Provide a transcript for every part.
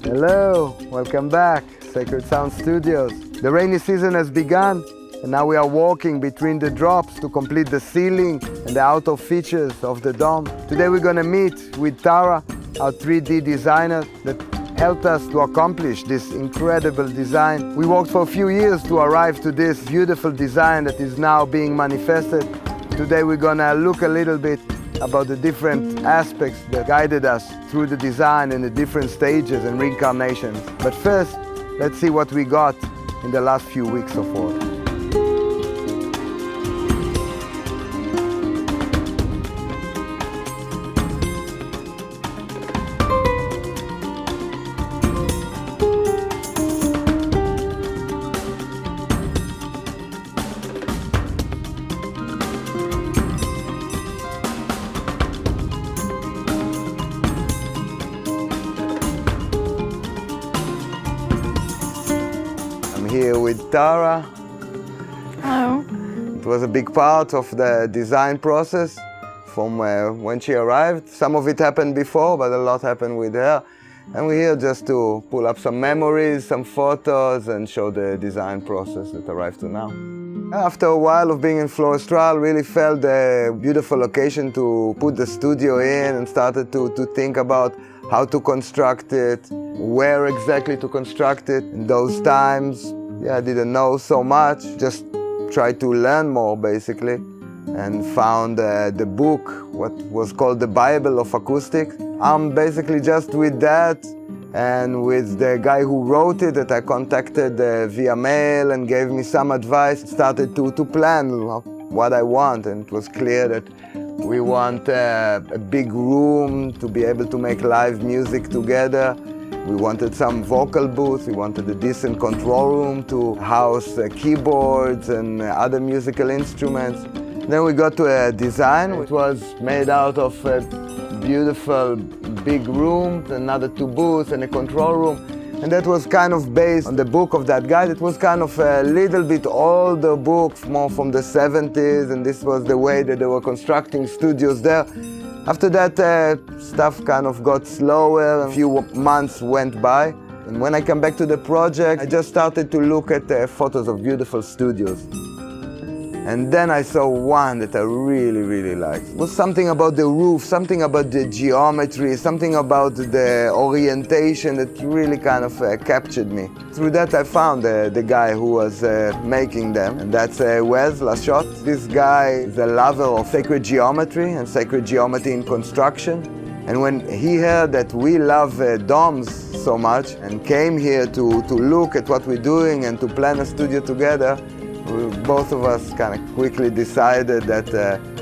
Hello, welcome back, Sacred Sound Studios. The rainy season has begun, and now we are walking between the drops to complete the ceiling and the outer features of the dome. Today we're going to meet with Tara, our 3D designer that helped us to accomplish this incredible design. We worked for a few years to arrive to this beautiful design that is now being manifested. Today we're going to look a little bit about the different aspects that guided us through the design and the different stages and reincarnations. But first, let's see what we got in the last few weeks of work. Here with Tara. Hello. It was a big part of the design process from when she arrived. Some of it happened before, but a lot happened with her. And we're here just to pull up some memories, some photos, and show the design process that arrived to now. After a while of being in Florestral, really felt a beautiful location to put the studio in and started to think about how to construct it, where exactly to construct it. In those times, I didn't know so much, just tried to learn more basically, and found the book, what was called the Bible of Acoustics. I'm basically just with that and with the guy who wrote it that I contacted via mail and gave me some advice, started to plan what I want, and it was clear that we want a big room to be able to make live music together. We wanted some vocal booths, we wanted a decent control room to house keyboards and other musical instruments. Then we got to a design. It was made out of a beautiful big room, another 2 booths and a control room. And that was kind of based on the book of that guy. It was kind of a little bit older book, more from the 70s, and this was the way that they were constructing studios there. After that, stuff kind of got slower. A few months went by. And when I came back to the project, I just started to look at photos of beautiful studios. And then I saw one that I really, really liked. It was something about the roof, something about the geometry, something about the orientation that really kind of captured me. Through that I found the guy who was making them, and that's Wes Lashot. This guy is a lover of sacred geometry and sacred geometry in construction. And when he heard that we love domes so much and came here to look at what we're doing and to plan a studio together, both of us kind of quickly decided that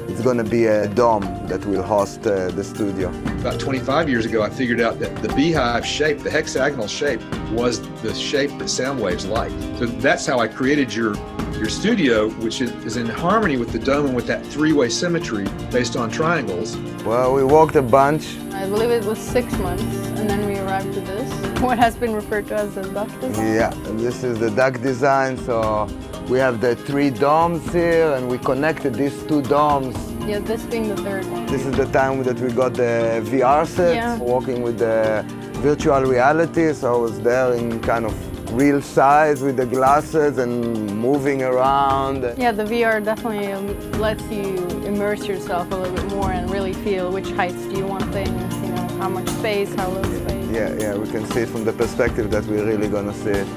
it's going to be a dome that will host the studio. About 25 years ago, I figured out that the beehive shape, the hexagonal shape, was the shape that sound waves like. So that's how I created your studio, which is in harmony with the dome and with that 3-way symmetry based on triangles. Well, we walked a bunch. I believe it was 6 months, and then we arrived to this, what has been referred to as the duck design. Yeah, and this is the duck design. So we have the 3 domes here, and we connected these 2 domes. Yeah, this being the 3rd one. This is the time that we got the VR set, working with the virtual reality. So I was there in kind of real size with the glasses and moving around. Yeah, the VR definitely lets you immerse yourself a little bit more and really feel which heights do you want things, you know, how much space, how little space. Yeah, we can see it from the perspective that we're really gonna see it.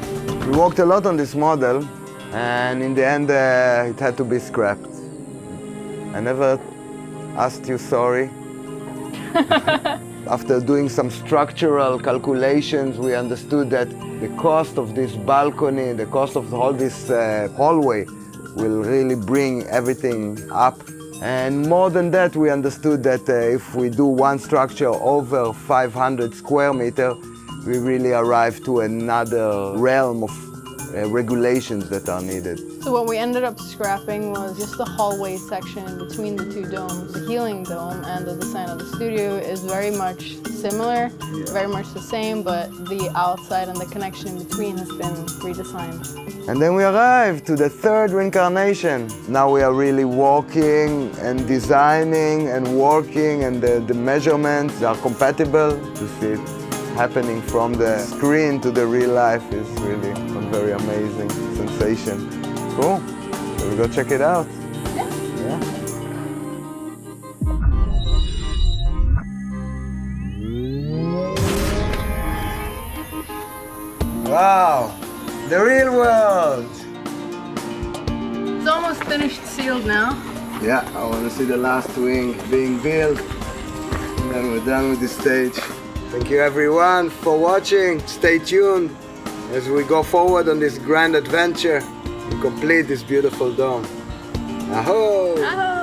We worked a lot on this model, and in the end it had to be scrapped. I never asked you sorry. After doing some structural calculations, we understood that the cost of this balcony, the cost of all this hallway will really bring everything up. And more than that, we understood that if we do one structure over 500 square meters, we really arrive to another realm of regulations that are needed. So what we ended up scrapping was just the hallway section between the 2 domes. The healing dome and the design of the studio is very much similar, very much the same, but the outside and the connection in between has been redesigned. And then we arrived to the 3rd reincarnation. Now we are really walking and designing and working, and the measurements are compatible to see it happening from the screen to the real life is really a very amazing sensation. Cool. So we go check it out. Yeah. Wow, the real world. It's almost finished sealed now. Yeah, I want to see the last wing being built, and then we're done with this stage. Thank you everyone for watching. Stay tuned as we go forward on this grand adventure and complete this beautiful dome. Aho! Aho!